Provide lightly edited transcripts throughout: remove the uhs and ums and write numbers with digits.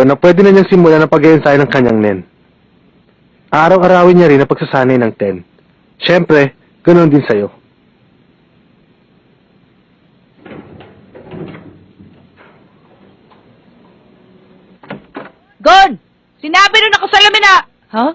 na pwede na niyang simulan ang pag-i-ensayo ng kanyang nen. Araw-arawin niya rin ang pagsasanay ng 10. Siyempre, ganoon din sa'yo. Gon! Sinabi nun ako sa'yo, Mina! Ha?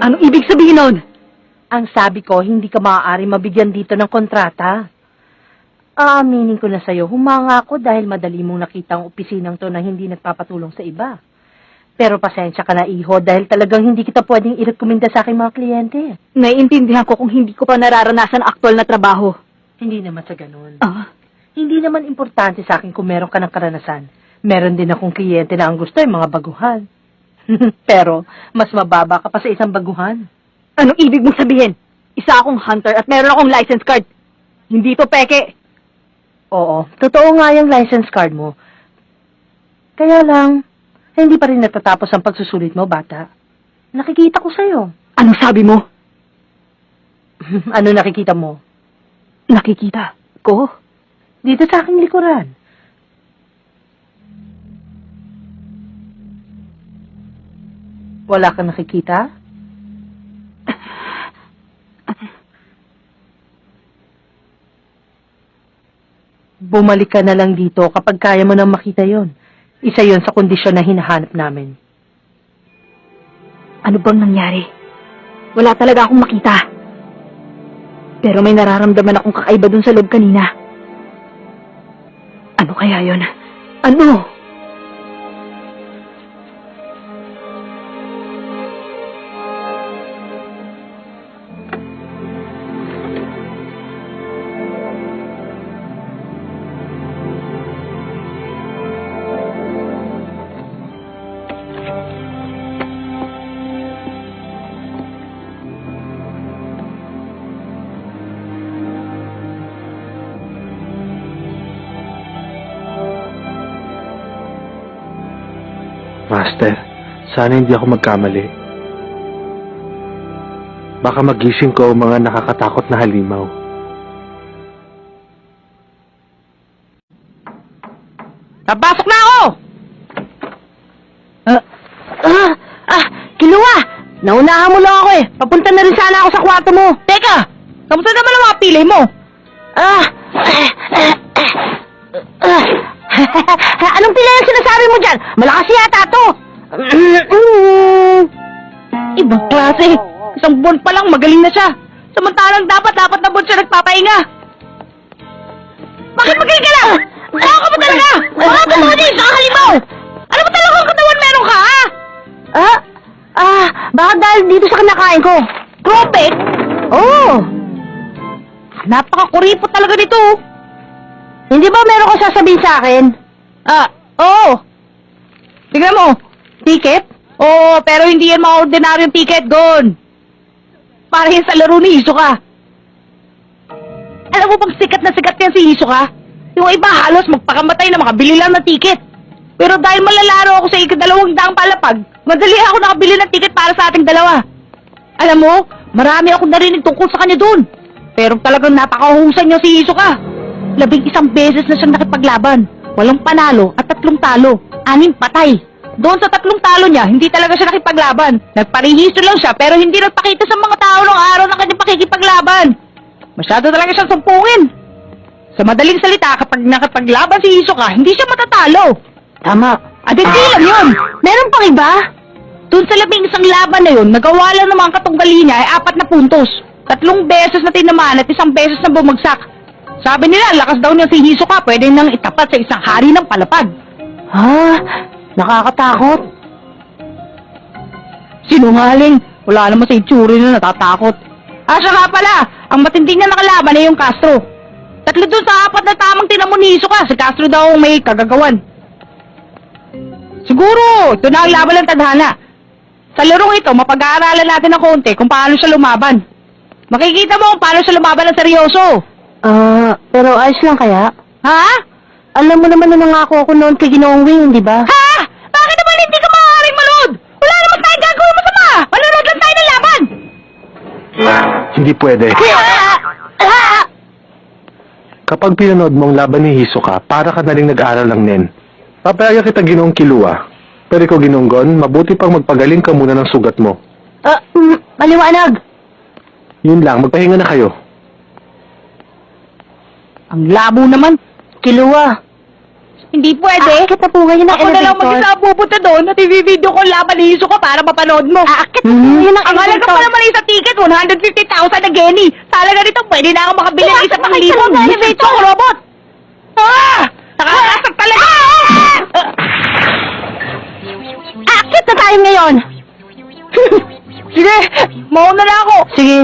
Anong ibig sabihin nun? Ang sabi ko, hindi ka maaari mabigyan dito ng kontrata. Aaminin ko na sa'yo, humanga ako dahil madali mong nakita ang opisinang to na hindi nagpapatulong sa iba. Pero pasensya ka na, Iho, dahil talagang hindi kita pwedeng irekomenda sa aking mga kliyente. Naiintindihan ko kung hindi ko pa nararanasan ang aktual na trabaho. Hindi naman sa ganun. Ah? Hindi naman importante sa akin kung meron ka ng karanasan. Meron din akong kliyente na ang gusto ay mga baguhan. Pero, mas mababa ka pa sa isang baguhan. Anong ibig mong sabihin? Isa akong hunter at meron akong license card. Hindi to peke. Oo, totoo nga yung license card mo. Kaya lang, hindi pa rin natatapos ang pagsusulit mo, bata. Nakikita ko sa'yo. Anong sabi mo? Ano nakikita mo? Nakikita ko? Dito sa aking likuran. Wala kang nakikita? Bumalik ka na lang dito kapag kaya mo nang makita yon. Isa yon sa kondisyon na hinahanap namin. Ano bang nangyari? Wala talaga akong makita. Pero may nararamdaman akong kakaiba dun sa loob kanina. Ano kaya yon? Ano? Master, sana hindi ako magkamali. Baka magising ko ang mga nakakatakot na halimaw. Papasok na ako! Kiluwa! Naunahan mo lang ako eh. Papunta na rin sana ako sa kwarto mo. Teka! Kamusta naman ang mga pilay mo? Anong pilay ang sinasabi mo dyan? Malakas yata to. Ibang klase. Isang buwan pa lang magaling na siya. Samantalang dapat na buwan siya nagpapahinga. Bakit magaling ka lang? Ano ka ba talaga? Mga tumodi sa halimaw! Ano ba talagang katawan meron ka, ha? Baka dahil dito sa kinakain ko. Tropik? Oo. Napakakuripot talaga nito. Hindi ba meron kang sasabihin sa akin? Oo. Tignan mo. Ticket? Oo, pero hindi yan mga ordinaryong ticket, Gon. Para yan sa laro ni Hisoka. Alam mo bang sikat na sikat yan si Hisoka? Yung iba halos magpakamatay na makabili lang ng ticket. Pero dahil malalaro ako sa ika-200 palapag, madali ako nakabili ng ticket para sa ating dalawa. Alam mo, marami akong narinig tungkol sa kanya doon. Pero talagang napakahusay niya si Hisoka. 11 beses na siyang nakipaglaban. 8 panalo at 3 talo. 6 patay. Doon sa 3 talo niya, hindi talaga siya nakipaglaban. Nagparehistro lang siya pero hindi nagpakita sa mga tao ng araw ng kanyang pakikipaglaban. Masyado talaga siyang sumpungin. Sa madaling salita, kapag nakipaglaban si Hisoka, hindi siya matatalo. Tama. Hindi lang yun. Meron pang iba. Doon sa 11 laban na yun, nagawa lang naman ang katunggali niya ay 4 na puntos. 3 beses na tinamaan at 1 beses na bumagsak. Sabi nila, lakas daw niya si Hisoka, pwede nang itapat sa isang hari ng palapag. Nakakatakot. Sinungaling. Wala naman sa itsuri na natatakot. Siya nga pala, ang matindi niya nakalaban ay yung Castro. 3 dun sa 4 na tamang tinamo ni Hisoka, si Castro daw ang may kagagawan. Siguro, ito na ang laban ng tadhana. Sa larong ito, mapag-aaralan natin ng konti kung paano siya lumaban. Makikita mo kung paano siya lumaban ng seryoso. Pero ayos lang kaya? Ha? Alam mo naman na nangako ako noon kay Ginoong Wing, di ba? Ha? Bakit naman hindi ka maaaring manood? Wala naman tayong gagawin masama. Manonood lang tayo ng laban. Hindi pwede. Kapag pinanood mo ang laban ni Hisoka, para ka na rin nag-aral ng Nen. Papayag kita Ginoong Kilua. Pero ikaw Ginoong Gon, mabuti pang magpagaling ka muna ng sugat mo. Maliwanag. Yun lang, magpahinga na kayo. Ang labo naman. Kilua. Hindi pwede. Aakit na po ngayon ng Ako na lang elevator. mag-isa ang pupunta doon at i-video ko ang laban ni Hisoka para mapanood mo. Aakit na po ngayon ng Ang halaga pa naman isa ticket, 150,000 na Genny. Sa halaga nito, pwede na ako makabili ng isa pang libo. Elevator, robot! Nakakasag talaga! Aakit na tayo ngayon. Sige, mauna na ako. Sige.